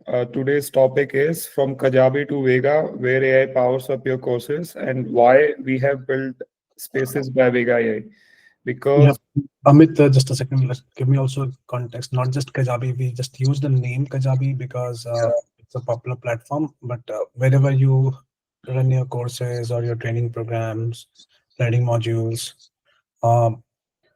Today's topic is from Kajabi to VEGA, where AI powers up your courses, and why we have built Spaces by VEGA AI. Yeah, Because, Amit, just a second. Give me also context. Not just Kajabi. We just use the name Kajabi because it's a popular platform. But wherever you run your courses or your training programs, learning modules, um,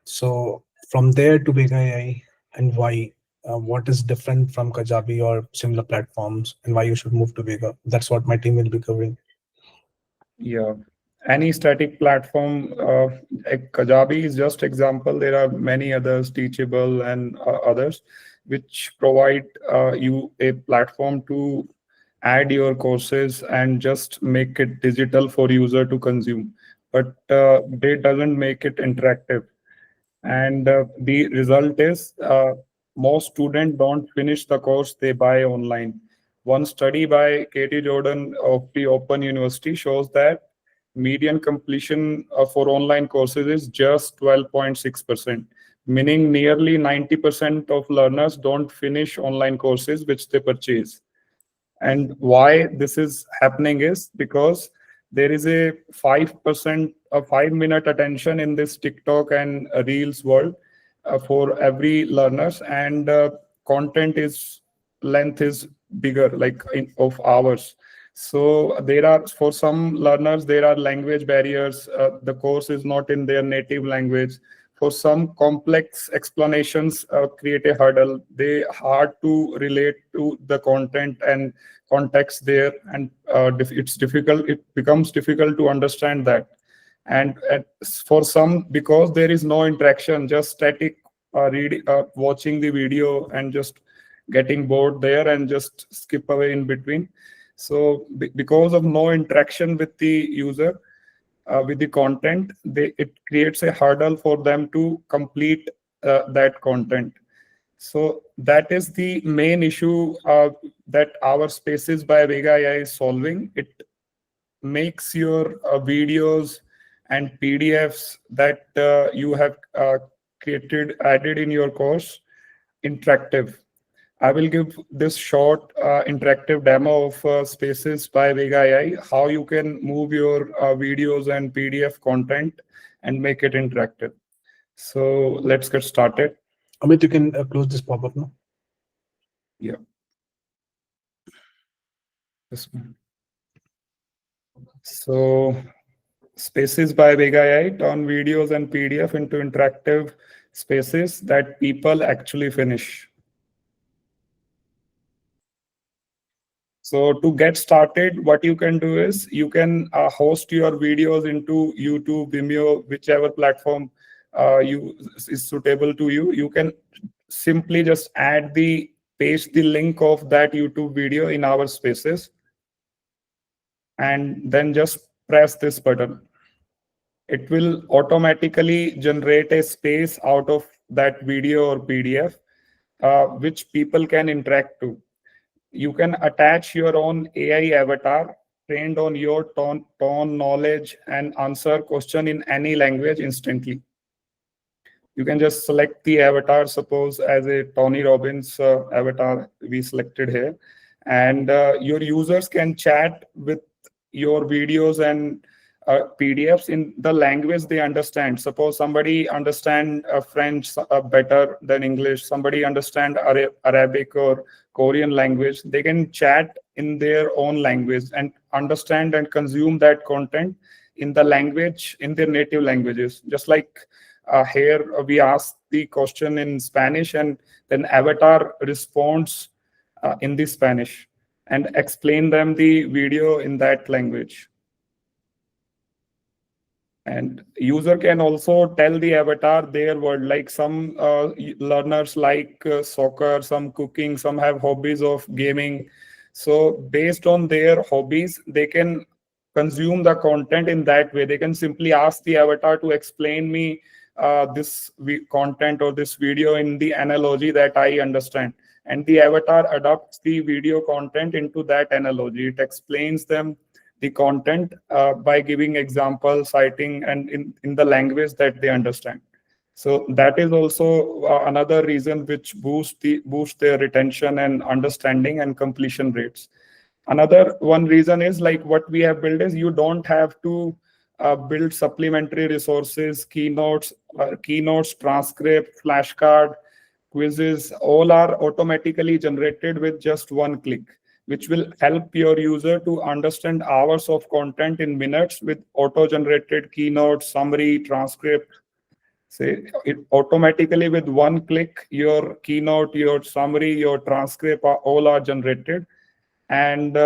so from there to Vega AI and why, what is different from Kajabi or similar platforms, and why you should move to Vega. That's what my team will be covering. yeah, any static platform, like Kajabi is just example. There are many others, Teachable and others, which provide you a platform to add your courses and just make it digital for user to consume. But they doesn't make it interactive. And the result is most students don't finish the course they buy online. One study by Katie Jordan of the Open University shows that median completion for online courses is just 12.6%, meaning nearly 90% of learners don't finish online courses which they purchase. And why this is happening is because there is a 5%, a 5 minute attention in this TikTok and Reels world for every learners, and content is length is bigger, like of hours. So there are, for some learners, there are language barriers. The course is not in their native language. For some, complex explanations create a hurdle. They hard to relate to the content and context there, and it's difficult. It becomes difficult to understand that. And for some, because there is no interaction, just static reading, watching the video, and just getting bored there and just skip away in between. So because of no interaction with the user, with the content, it creates a hurdle for them to complete that content. So that is the main issue that our Spaces by Vega AI is solving. It makes your videos and PDFs that you have added in your course interactive. I will give this short interactive demo of Spaces by Vega AI, how you can move your videos and PDF content and make it interactive. So let's get started. Amit, you can close this pop-up now. Yeah. This one. So Spaces by Vega AI turn videos and PDF into interactive spaces that people actually finish. So to get started, what you can do is you can host your videos into YouTube, Vimeo, whichever platform is suitable to you. You can simply just paste the link of that YouTube video in our Spaces, and then just press this button. It will automatically generate a space out of that video or PDF, which people can interact to. You can attach your own AI avatar trained on your tone knowledge and answer question in any language instantly. You can just select the avatar, suppose as a Tony Robbins avatar we selected here, and your users can chat with your videos and PDFs in the language they understand. Suppose somebody understand French better than English, somebody understand Arabic or Korean language, they can chat in their own language and understand and consume that content in the language, in their native languages. Just like here we ask the question in Spanish, and then avatar responds in the Spanish and explain them the video in that language. And user can also tell the avatar their word, like some learners like soccer, some cooking, some have hobbies of gaming. So based on their hobbies, they can consume the content in that way. They can simply ask the avatar to explain me this content or this video in the analogy that I understand. And the avatar adopts the video content into that analogy. It explains them the content by giving examples, citing, and in the language that they understand. So that is also another reason which boost their retention and understanding and completion rates. Another one reason is like what we have built is you don't have to build supplementary resources, keynotes, transcript, flashcard, quizzes, all are automatically generated with just one click, which will help your user to understand hours of content in minutes with auto-generated keynote, summary, transcript. Say it automatically with one click, your keynote, your summary, your transcript all are generated. And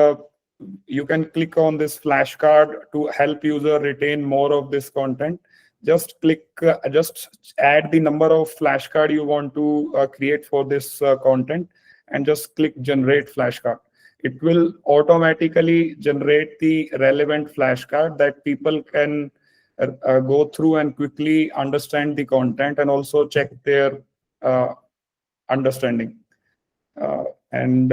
you can click on this flashcard to help user retain more of this content. Just add the number of flashcard you want to create for this content, and just click generate flashcard. It will automatically generate the relevant flashcard that people can go through and quickly understand the content and also check their uh, understanding. And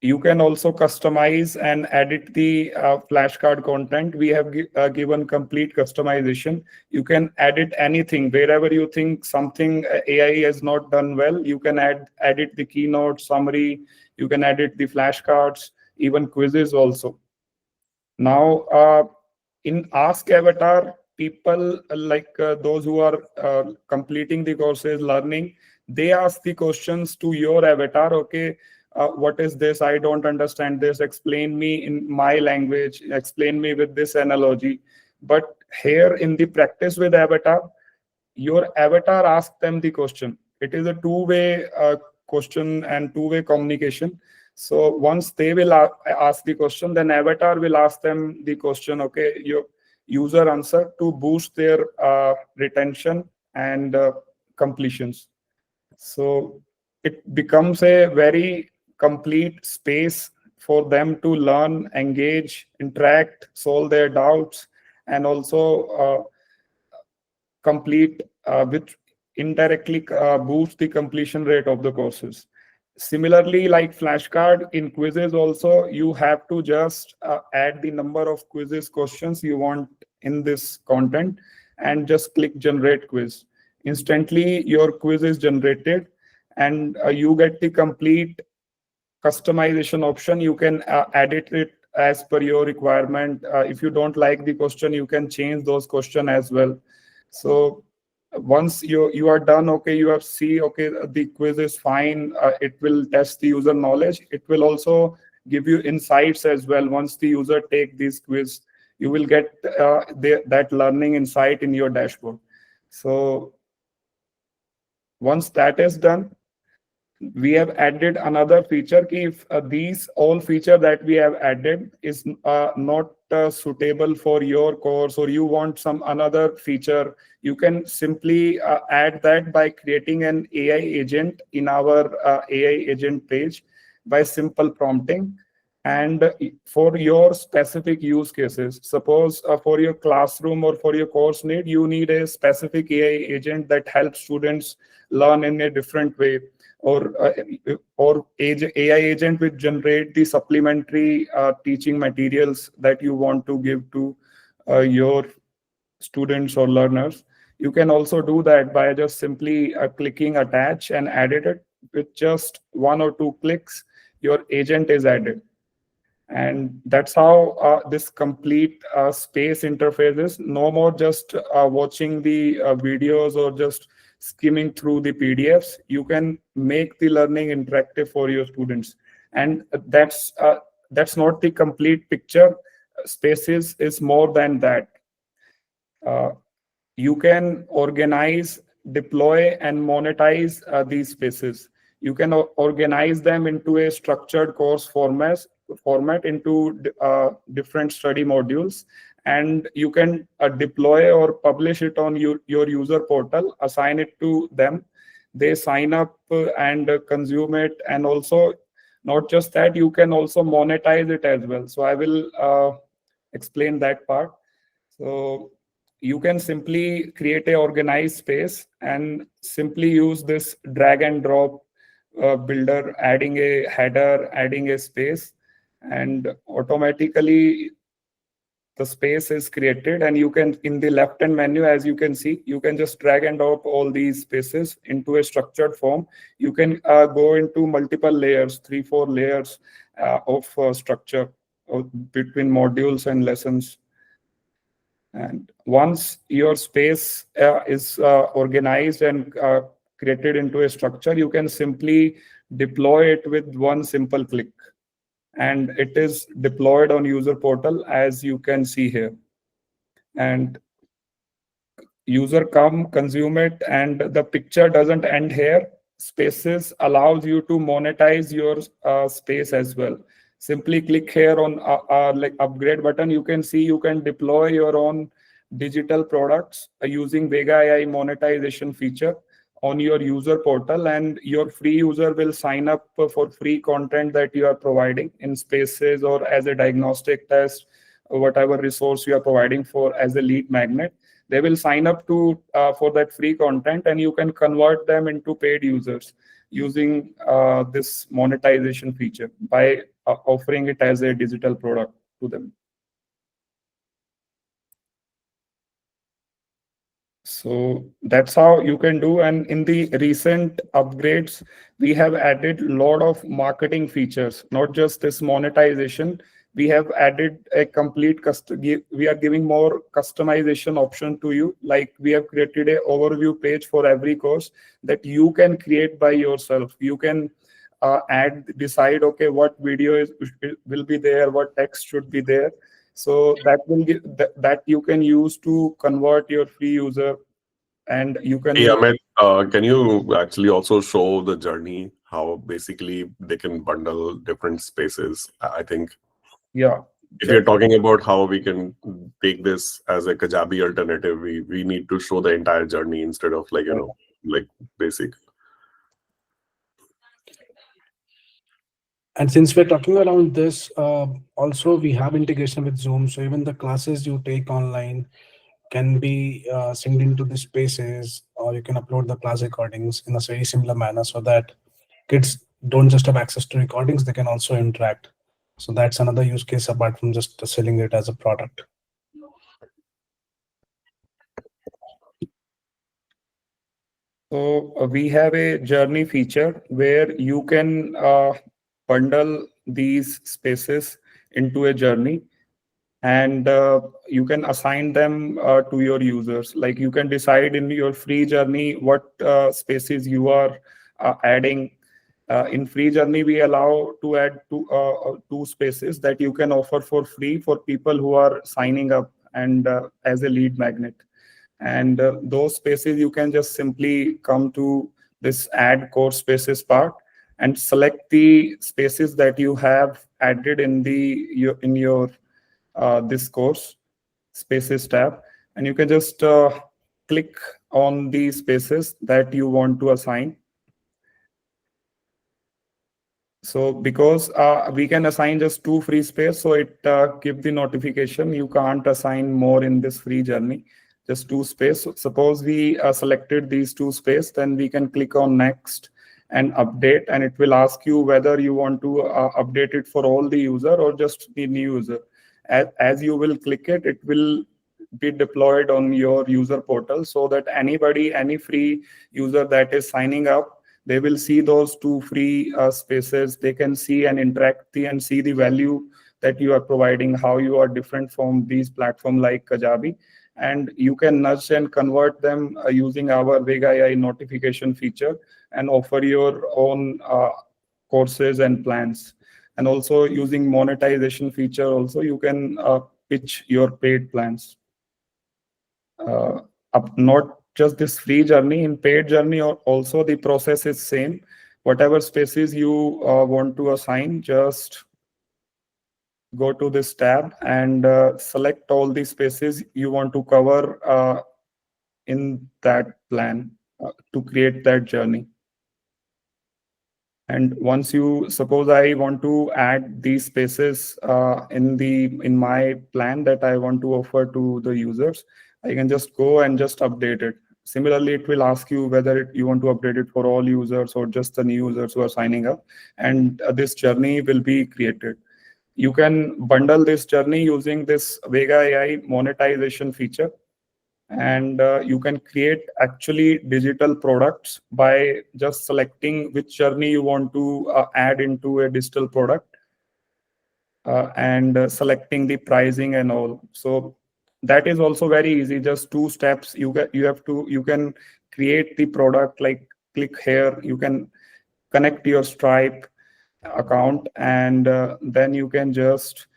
You can also customize and edit the flashcard content. We have given complete customization. You can edit anything wherever you think something AI has not done well. You can edit the keynote summary. You can edit the flashcards, even quizzes also. Now, in Ask Avatar, people those who are completing the courses, learning, they ask the questions to your avatar. Okay, what is this? I don't understand this. Explain me in my language. Explain me with this analogy. But here in the practice with avatar, your avatar asks them the question. It is a two-way question and two-way communication. So once they will ask the question, then avatar will ask them the question. Okay, your user answer to boost their retention and completions. So it becomes a very complete space for them to learn, engage, interact, solve their doubts, and also complete, which indirectly boosts the completion rate of the courses. Similarly, like flashcard in quizzes also, you have to just add the number of quizzes questions you want in this content and just click generate quiz. Instantly, your quiz is generated, and you get the complete customization option. You can edit it as per your requirement. If you don't like the question, you can change those question as well. So once you are done, okay, you have see, okay, the quiz is fine. It will test the user knowledge. It will also give you insights as well. Once the user take this quiz, you will get that learning insight in your dashboard. So once that is done, we have added another feature ki if these all feature that we have added is not suitable for your course, or you want some another feature, you can simply add that by creating an AI agent in our AI agent page by simple prompting. And for your specific use cases, suppose for your classroom or for your course need, you need a specific AI agent that helps students learn in a different way, or AI agent which generate the supplementary teaching materials that you want to give to your students or learners. You can also do that by just simply clicking attach and edit it. With just one or two clicks, your agent is added. And that's how this complete space interface is. No more just watching the videos or just skimming through the PDFs. You can make the learning interactive for your students. And that's not the complete picture. Spaces is more than that. Uh, you can organize, deploy, and monetize these spaces. You can organize them into a structured course format into different study modules, and you can deploy or publish it on your user portal, assign it to them. They sign up and consume it. And also, not just that, you can also monetize it as well. So I will explain that part. So you can simply create a organized space and simply use this drag and drop builder, adding a header, adding a space, and automatically the space is created, and you can, in the left hand menu, as you can see, you can just drag and drop all these spaces into a structured form. You can go into multiple layers, 3 4 layers of structure between modules and lessons. And once your space is organized and created into a structure, you can simply deploy it with one simple click, and it is deployed on user portal, as you can see here. And user come, consume it, and the picture doesn't end here. Spaces allows you to monetize your space as well. Simply click here on like upgrade button. You can see you can deploy your own digital products using VEGA AI monetization feature on your user portal, and your free user will sign up for free content that you are providing in spaces or as a diagnostic test, or whatever resource you are providing for as a lead magnet. They will sign up to for that free content, and you can convert them into paid users using this monetization feature by offering it as a digital product to them. So that's how you can do. And in the recent upgrades, we have added a lot of marketing features, not just this monetization. We have added a complete we are giving more customization option to you. Like we have created a overview page for every course that you can create by yourself. You can decide, okay, what video will be there, what text should be there. So that will give that you can use to convert your free user, and you can. Hey, Amit, can you actually also show the journey, how basically they can bundle different spaces? I think Yeah. if you're talking about how we can take this as a Kajabi alternative, we need to show the entire journey instead of like, like basic. And since we're talking around this, also we have integration with Zoom. So even the classes you take online can be synced into the spaces, or you can upload the class recordings in a very similar manner so that kids don't just have access to recordings, they can also interact. So that's another use case apart from just selling it as a product. So we have a journey feature where you can bundle these spaces into a journey, and you can assign them to your users. Like you can decide in your free journey what spaces you are adding. In free journey, we allow to add two spaces that you can offer for free for people who are signing up and as a lead magnet. And those spaces, you can just simply come to this add course spaces part and select the spaces that you have added in your this course spaces tab, and you can just click on the spaces that you want to assign. So because we can assign just 2 free space, so it give the notification you can't assign more in this free journey, just 2 space. So suppose we selected these 2 space, then we can click on next and update, and it will ask you whether you want to update it for all the user or just the new user. As you will click it, it will be deployed on your user portal, so that any free user that is signing up, they will see those 2 free spaces. They can see and interact and see the value that you are providing, how you are different from these platforms like Kajabi. And you can nudge and convert them using our VEGA AI notification feature and offer your own courses and plans. And also using monetization feature, also you can pitch your paid plans. Not just this free journey, in paid journey also the process is same. Whatever spaces you want to assign, just go to this tab and select all the spaces you want to cover in that plan to create that journey. And once you, suppose I want to add these spaces in my plan that I want to offer to the users, I can just go and just update it. Similarly, it will ask you whether you want to update it for all users or just the new users who are signing up, and this journey will be created. you can bundle this journey using this VEGA AI monetization feature, and you can create actually digital products by just selecting which journey you want to add into a digital product, and selecting the pricing and all. So that is also very easy, just 2 steps. You can create the product, like click here, you can connect your Stripe account, and then you can just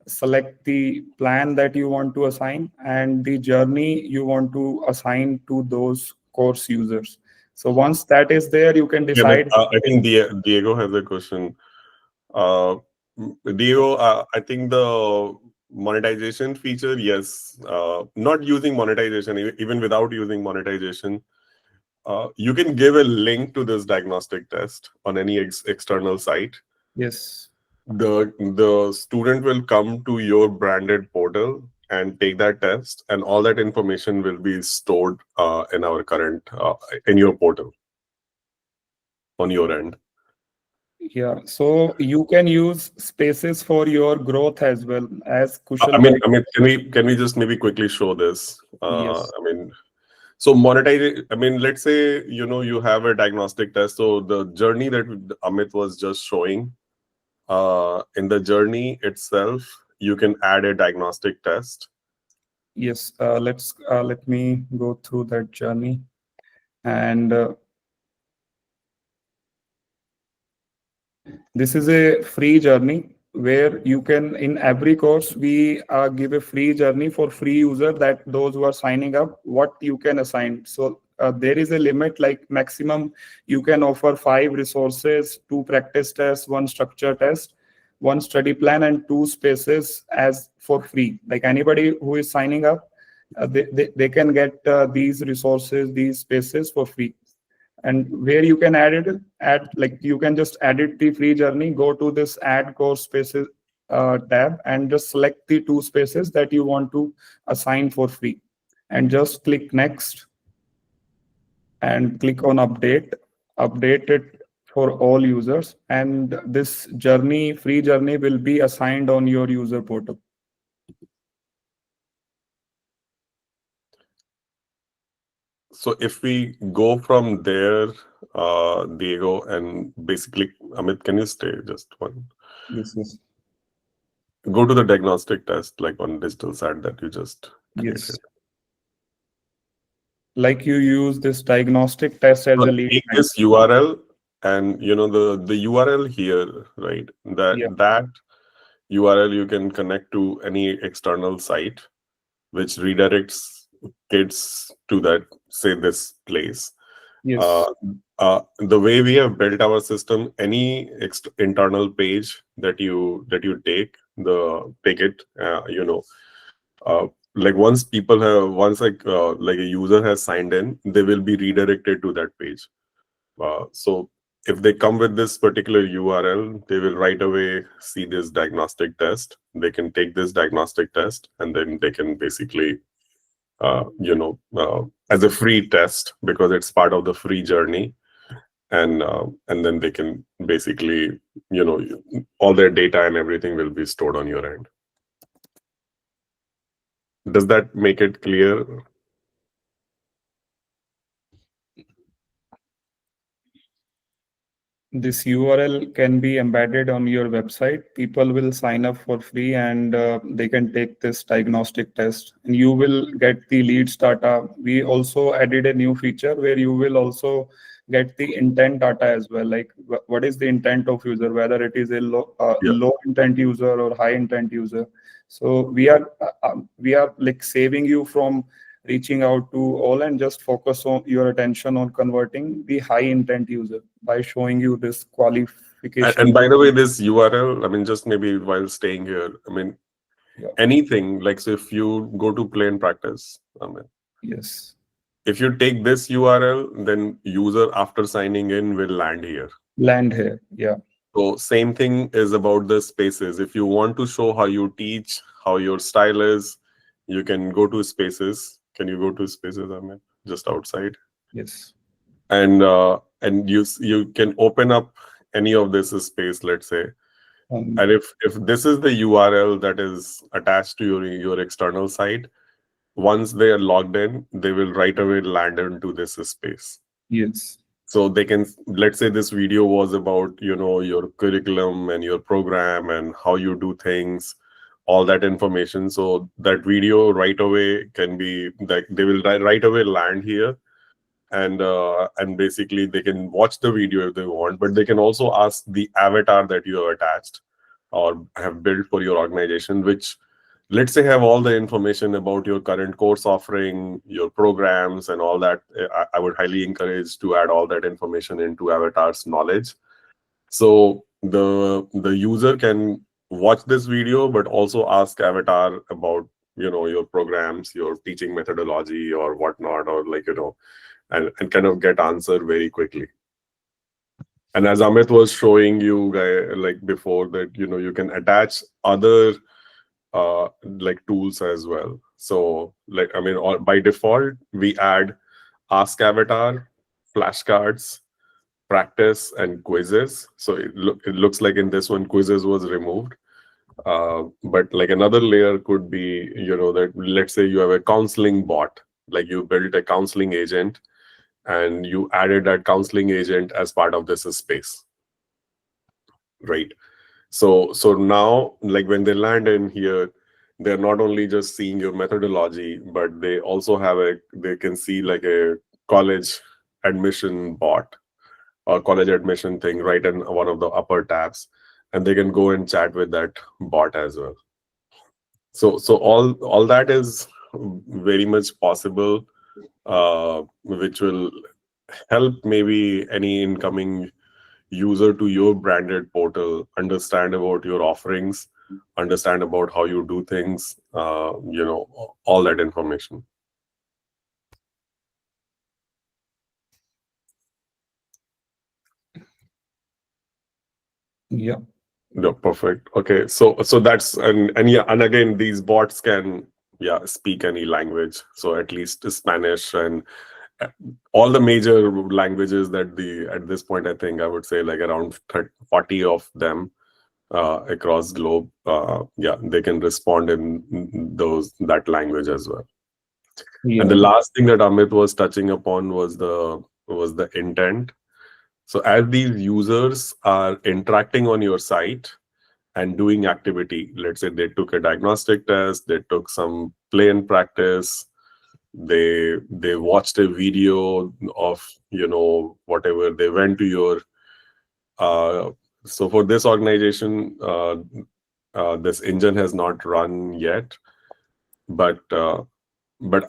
select the plan that you want to assign and the journey you want to assign to those course users. So once that is there, you can Yeah, but decide. I think Diego has a question. Uh, Diego, I think the monetization feature, yes, not using monetization, even without using monetization, you can give a link to this diagnostic test on any external site. Yes. The student will come to your branded portal and take that test, and all that information will be stored in our current in your portal on your end. Yeah, so you can use spaces for your growth as well, as I Kushal mean, might. can we just maybe quickly show this? Yes. I mean, so monetize. I mean, let's say you have a diagnostic test. So the journey that Amit was just showing, in the journey itself, you can add a diagnostic test. Yes, let me go through that journey. And this is a free journey where you can, in every course, we give a free journey for free user, that those who are signing up, what you can assign. So there is a limit, like maximum you can offer 5 resources, 2 practice tests, 1 structure test, 1 study plan, and 2 spaces as for free. Like anybody who is signing up, they can get these resources, these spaces for free. And where you can add, like you can just edit the free journey, go to this add course spaces tab, and just select the 2 spaces that you want to assign for free, and just click next and click on update it for all users, and this free journey will be assigned on your user portal. So if we go from there, Diego, and basically, Amit, can you stay just one? Yes, yes. Go to the diagnostic test, like on digital side that you just Yes, created. like you use this diagnostic test as So a lead take magnet. this URL, and the URL here, right? Yeah. That URL you can connect to any external site, which redirects kids to that, say, this place. Yes. The way we have built our system, any internal page that you take it, like once a user has signed in, they will be redirected to that page. So if they come with this particular URL, they will right away see this diagnostic test. They can take this diagnostic test, and then they can basically as a free test, because it's part of the free journey, and then they can basically, all their data and everything will be stored on your end. Does that make it clear? This URL can be embedded on your website. People will sign up for free, and they can take this diagnostic test, and you will get the leads data. We also added a new feature where you will also get the intent data as well, like what is the intent of user, whether it is a Yeah. low intent user or high intent user. So we are like saving you from reaching out to all, and just focus on your attention on converting the high intent user by showing you this qualification. And by the way, this URL, I mean, just maybe while staying here, I mean, Yeah. anything, like, so if you go to play and practice, I mean, Yes. if you take this URL, then user after signing in will land here. Land here. Yeah. So same thing is about the spaces. If you want to show how you teach, how your style is, you can go to spaces. Can you go to spaces, I mean, just outside? Yes. And you can open up any of this space, let's say, And if this is the URL that is attached to your external site, once they are logged in, they will right away land into this space. Yes. So they can, let's say this video was about, your curriculum and your program and how you do things, all that information. So that video right away can be like, they will right away land here, and basically they can watch the video if they want, but they can also ask the avatar that you have attached or have built for your organization, which, let's say, have all the information about your current course offering, your programs and all that. I would highly encourage to add all that information into avatar's knowledge. So the user can watch this video, but also ask avatar about, your programs, your teaching methodology or whatnot, or like, and kind of get answer very quickly. And as Amit was showing you like before, that you can attach other like tools as well. So like, I mean, by default we add ask avatar, flashcards, practice, and quizzes. So it looks like in this one quizzes was removed. But like another layer could be, that let's say you have a counseling bot, like you built a counseling agent and you added that counseling agent as part of this space, right? So now, like when they land in here, they're not only just seeing your methodology, but they also they can see like a college admission bot or college admission thing right in one of the upper tabs, and they can go and chat with that bot as well. So all that is very much possible, which will help maybe any incoming user to your branded portal understand about your offerings, understand about how you do things, all that information. Yeah. Yeah, perfect. Okay, so that's, and yeah, and again, these bots can speak any language, so at least Spanish and all the major languages that at this point, I think I would say like around 40 of them across globe. They can respond in that language as well. Yeah. And the last thing that Amit was touching upon was the intent. So as these users are interacting on your site and doing activity, let's say they took a diagnostic test, they took some play and practice, they watched a video of whatever, they went to your so for this organization, this engine has not run yet, but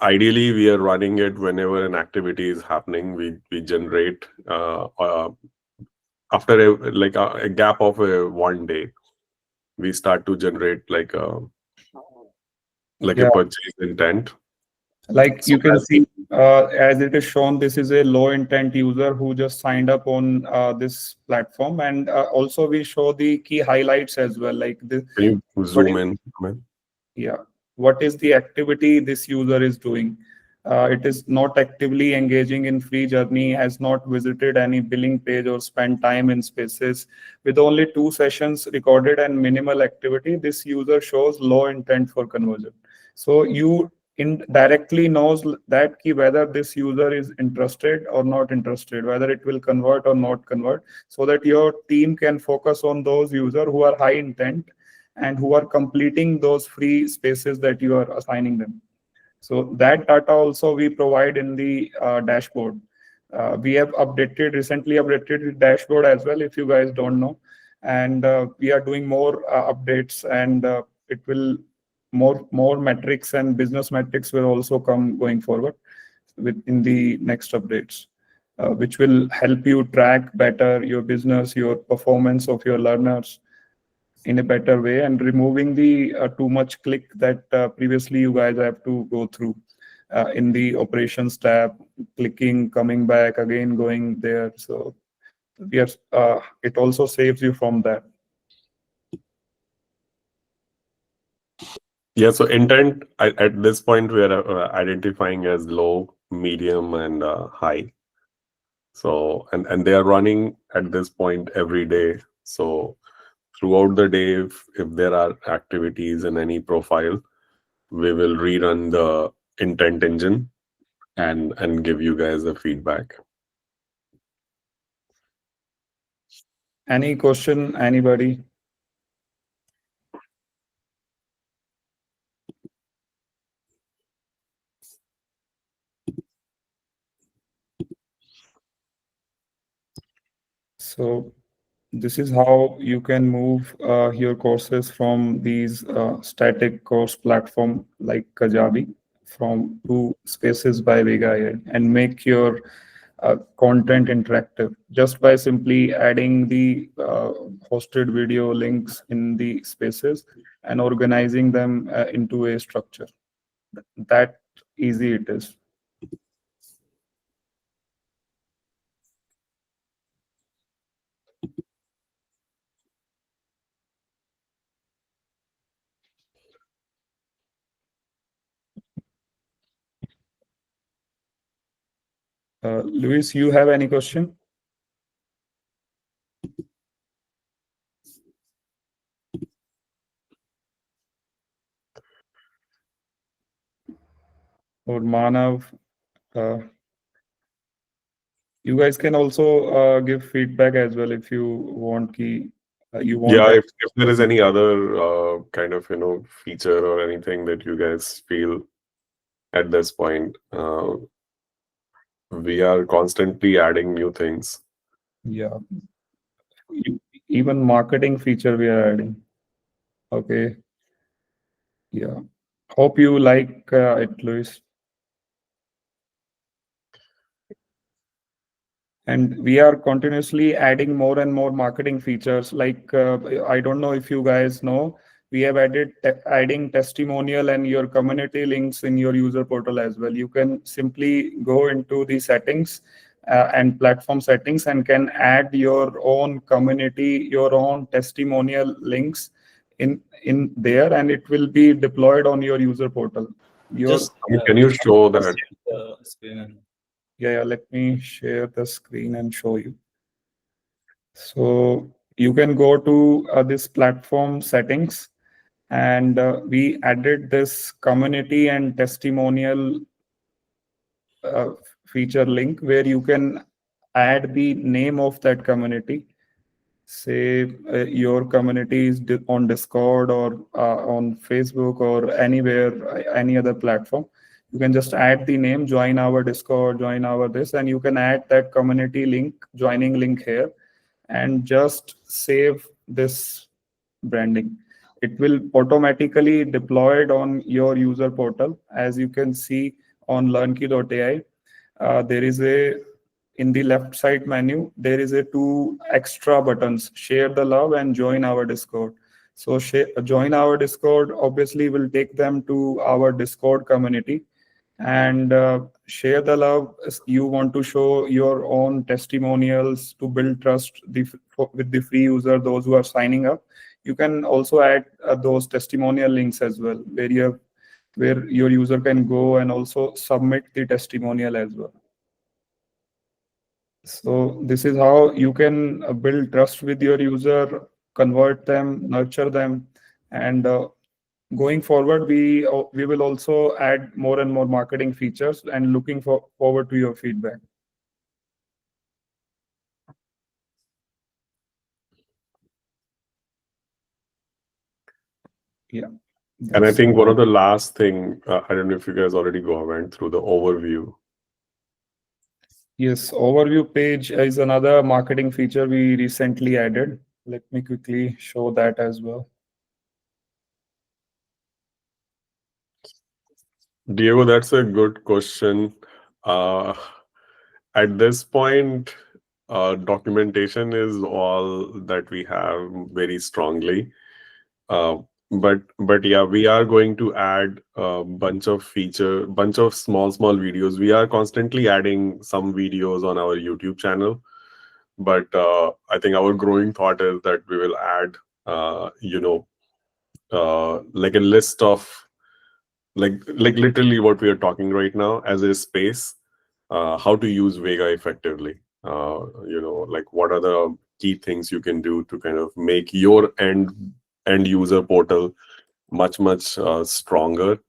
ideally we are running it whenever an activity is happening. We generate after a gap of one day, we start to generate like a Yeah. purchase intent. Like So you can as see, as it is shown, this is a low intent user who just signed up on this platform, and also we show the key highlights as well. Like the can you what zoom is, in, Amit? yeah, what is the activity this user is doing? It is not actively engaging in free journey, has not visited any billing page or spent time in spaces. With only 2 sessions recorded and minimal activity, this user shows low intent for conversion. So you indirectly knows that key whether this user is interested or not interested, whether it will convert or not convert, so that your team can focus on those users who are high intent and who are completing those free spaces that you are assigning them. So that data also we provide in the dashboard. We have recently updated the dashboard as well, if you guys don't know. And we are doing more updates, and it will more metrics and business metrics will also come going forward in the next updates, which will help you track better your business, your performance of your learners in a better way, and removing the too much click that previously you guys have to go through in the operations tab, clicking, coming back again, going there. So yes, it also saves you from that. Yeah, so intent at this point we are identifying as low, medium, and high. So and they are running at this point every day. So throughout the day, if there are activities in any profile, we will rerun the intent engine and give you guys the feedback. Any question, anybody? So this is how you can move your courses from these static course platform like Kajabi from to Spaces by VEGA AI and make your content interactive just by simply adding the hosted video links in the spaces and organizing them into a structure. That easy it is. Luis, you have any question? Or Manav? Uh, you guys can also give feedback as well if you want you want Yeah, that. if there is any other kind of feature or anything that you guys feel at this point, we are constantly adding new things. Yeah. Even marketing feature we are adding. Okay. Yeah. Hope you like it, Luis. And we are continuously adding more and more marketing features. Like I don't know if you guys know, we have adding testimonial and your community links in your user portal as well. You can simply go into the settings and platform settings and can add your own community, your own testimonial links in there, and it will be deployed on your user portal. Your Can you show that? Screen? Yeah, let me share the screen and show you. So you can go to this platform settings, and we added this community and testimonial uh, feature link where you can add the name of that community. Say your community is on Discord or on Facebook or anywhere, any other platform. You can just add the name, join our Discord, join our this, and you can add that community link, joining link here, and just save this branding. It will automatically deployed on your user portal. As you can see on learnkey.ai, there is a in the left side menu, there is a two extra buttons, share the love and join our Discord. So join our Discord obviously will take them to our Discord community, and share the love. You want to show your own testimonials to build trust with the free user, those who are signing up. You can also add those testimonial links as well, where your user can go and also submit the testimonial as well. So this is how you can build trust with your user, convert them, nurture them, and going forward, we will also add more and more marketing features, and looking forward to your feedback. Yeah. And I think one of the last thing, I don't know if you guys already went through the overview. Yes, overview page is another marketing feature we recently added. Let me quickly show that as well. Diego, that's a good question. At this point, documentation is all that we have very strongly. But yeah, we are going to add a bunch of small videos. We are constantly adding some videos on our YouTube channel, but I think our growing thought is that we will add like a list of like literally what we are talking right now as a space, how to use Vega effectively. Like what are the key things you can do to kind of make your end user portal much stronger.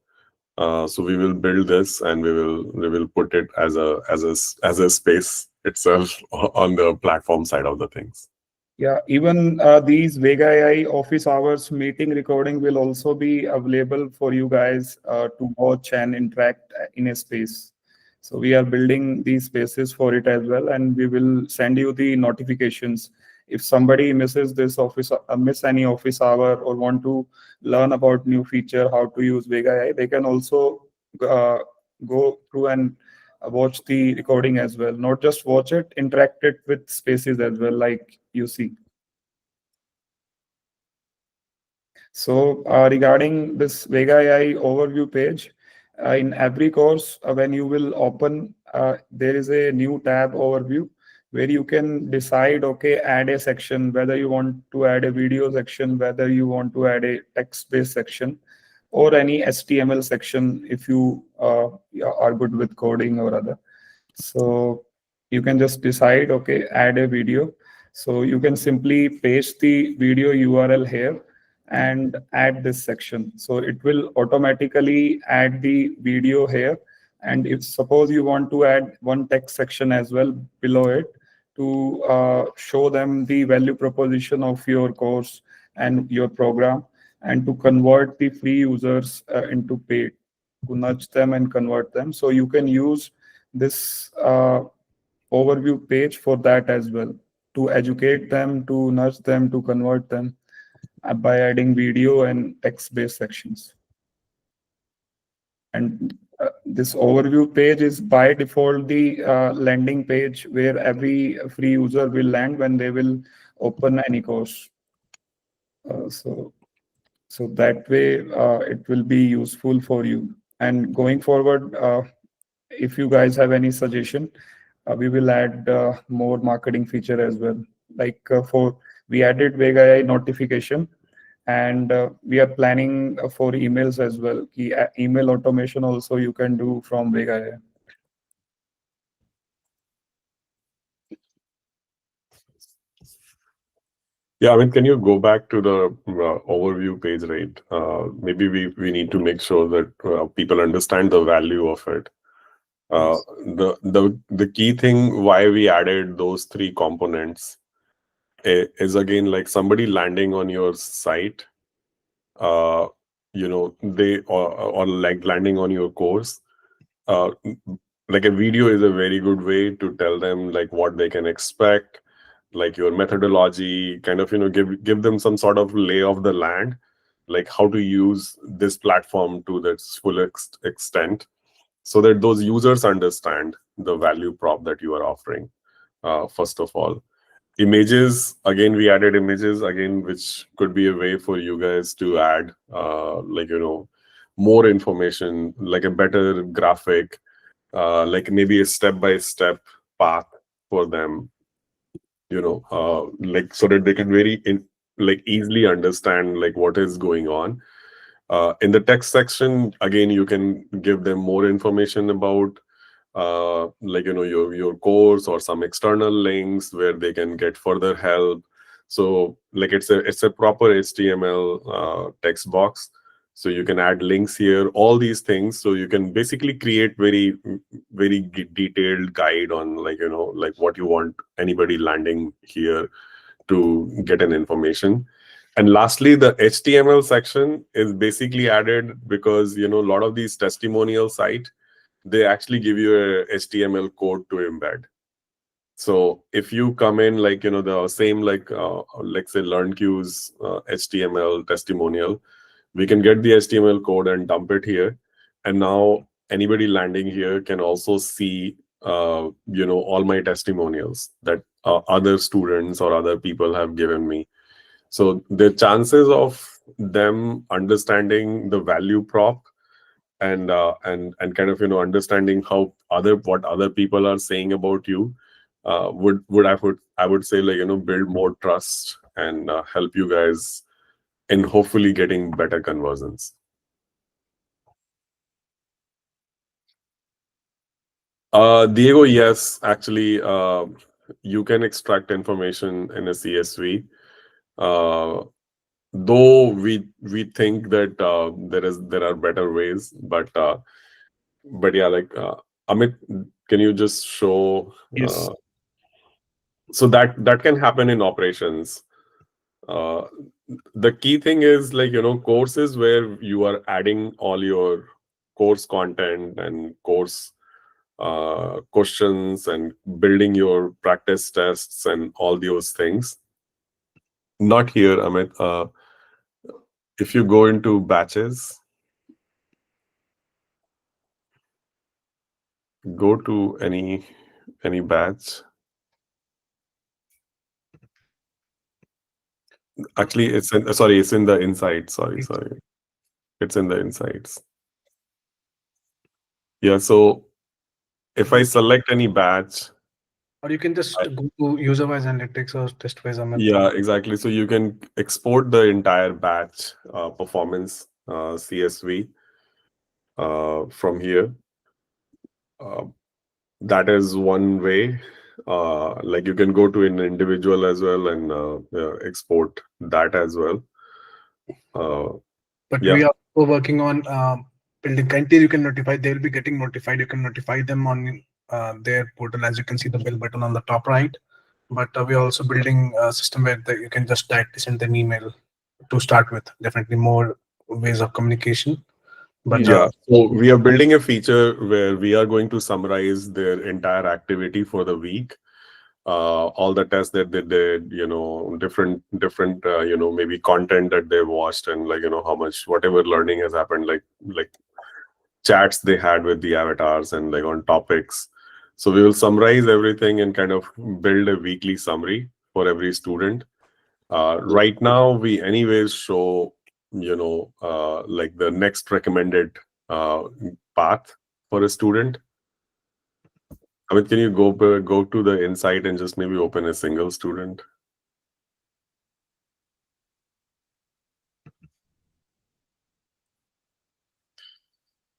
So we will build this, and we will put it as a space itself on the platform side of the things. Yeah, even these VEGA AI office hours meeting recording will also be available for you guys to watch and interact in a space. So we are building these spaces for it as well, and we will send you the notifications. If somebody misses this office, miss any office hour, or want to learn about new feature, how to use VEGA AI, they can also uh, go through and watch the recording as well. Not just watch it, interact it with spaces as well, like you see. So regarding this VEGA AI overview page, in every course, when you will open, there is a new tab overview where you can decide, okay, add a section, whether you want to add a video section, whether you want to add a text-based section, or any HTML section if you are good with coding or other. So you can just decide, okay, add a video. So you can simply paste the video URL here and add this section. So it will automatically add the video here. And if suppose you want to add one text section as well below it to show them the value proposition of your course and your program, and to convert the free users into paid, to nudge them and convert them. So you can use this overview page for that as well, to educate them, to nudge them, to convert them by adding video and text-based sections. And this overview page is by default the landing page where every free user will land when they will open any course. So that way it will be useful for you. And going forward, if you guys have any suggestion, we will add more marketing feature as well. Like we added VEGA AI notification, and we are planning for emails as well. Email automation also you can do from VEGA AI. Yeah, I mean, can you go back to the overview page, right? Maybe we need to make sure that people understand the value of it. The key thing why we added those three components is again like somebody landing on your site, they or like landing on your course. Like a video is a very good way to tell them like what they can expect, like your methodology, kind of give them some sort of lay of the land, like how to use this platform to its full extent, so that those users understand the value prop that you are offering. First of all, images, again we added images again, which could be a way for you guys to add more information, like a better graphic, like maybe a step-by-step path for them, like so that they can like easily understand like what is going on. In the text section, again, you can give them more information about your course or some external links where they can get further help. So like it's a proper HTML text box. So you can add links here, all these things. So you can basically create very detailed guide on like what you want anybody landing here to get an information. And lastly, the HTML section is basically added because a lot of these testimonial sites, they actually give you a HTML code to embed. So if you come in the same let's say LearnQ's HTML testimonial, we can get the HTML code and dump it here. And now anybody landing here can also see all my testimonials that other students or other people have given me. So the chances of them understanding the value prop and kind of understanding what other people are saying about you I would say build more trust and help you guys in hopefully getting better conversions. Diego, yes, actually, you can extract information in a CSV. Though we think that there are better ways, but yeah, like Amit, can you just show? Yes. So that can happen in operations. Uh, the key thing is, like, courses where you are adding all your course content and course questions and building your practice tests and all those things. Not here, Amit. If you go into batches, go to any batch. Actually, it's in the insights. Sorry. It's in the insights. Yeah, so if I select any batch, Or you can just go to user-wise analytics or test-wise, Amit. yeah, exactly. So you can export the entire batch performance CSV from here. That is one way. Like, you can go to an individual as well and export that as well. But Yeah. we are also working on building currently. You can notify, they'll be getting notified. You can notify them on their portal, as you can see the bell button on the top right. But we're also building a system where you can just directly send them email to start with. Definitely more ways of communication. But Yeah. So we are building a feature where we are going to summarize their entire activity for the week. All the tests that they did, different maybe content that they watched, and, like, how much whatever learning has happened, like chats they had with the avatars and, like, on topics. So we will summarize everything and kind of build a weekly summary for every student. Right now we anyways show, like, the next recommended path for a student. Amit, can you go to the insight and just maybe open a single student?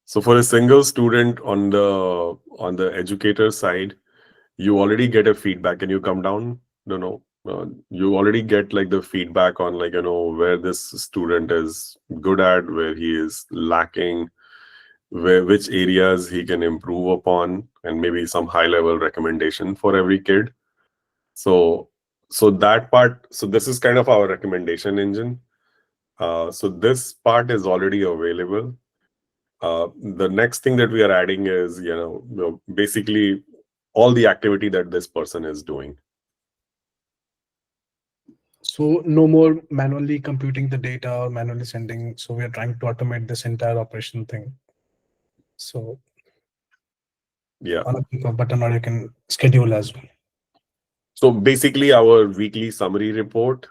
So for a single student on the educator side, you already get a feedback. Can you come down? No. You already get, like, the feedback on, like, where this student is good at, where he is lacking, which areas he can improve upon, and maybe some high level recommendation for every kid. So that part, so this is kind of our recommendation engine. So this part is already available. The next thing that we are adding is, basically all the activity that this person is doing. so no more manually computing the data or manually sending. So we are trying to automate this entire operation thing. So Yeah. on a click of button, or you can schedule as well. So basically, our weekly summary report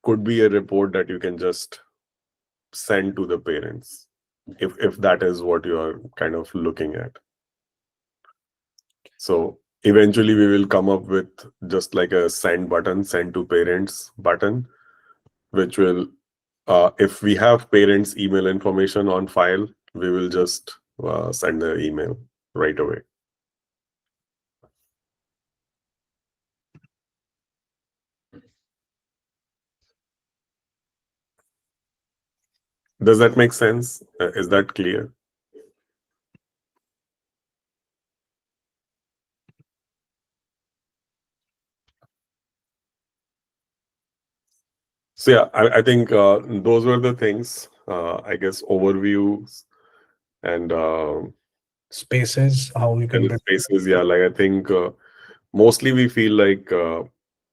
could be a report that you can just send to the parents, if that is what you are kind of looking at. So eventually we will come up with just like a send button, send to parents button, which will, if we have parents' email information on file, we will just send the email right away. Does that make sense? Is that clear? So yeah, I think those were the things, I guess, overviews and Spaces, how you can and build. spaces. Yeah, like, I think mostly we feel like,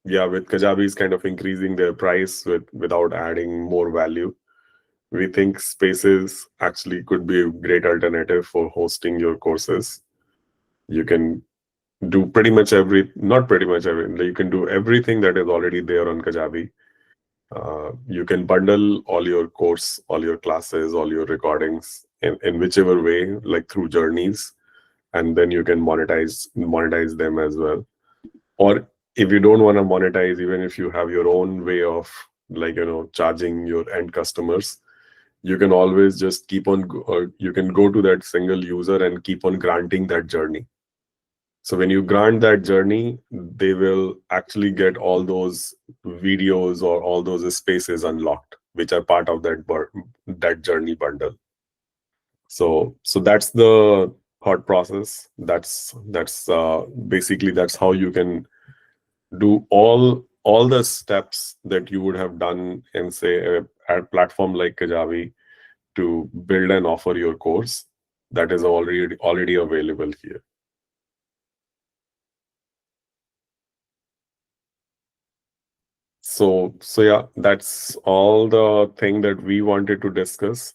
yeah, with Kajabi is kind of increasing their price without adding more value. We think spaces actually could be a great alternative for hosting your courses. You can do not pretty much every, you can do everything that is already there on Kajabi. You can bundle all your course, all your classes, all your recordings in whichever way, like through journeys, and then you can monetize them as well. Or if you don't want to monetize, even if you have your own way of, like, charging your end customers, you can always just keep on, or you can go to that single user and keep on granting that journey. So when you grant that journey, they will actually get all those videos or all those spaces unlocked, which are part of that journey bundle. So that's the thought process. That's basically that's how you can do all the steps that you would have done in, say, a platform like Kajabi to build and offer your course that is already available here. So yeah, that's all the thing that we wanted to discuss.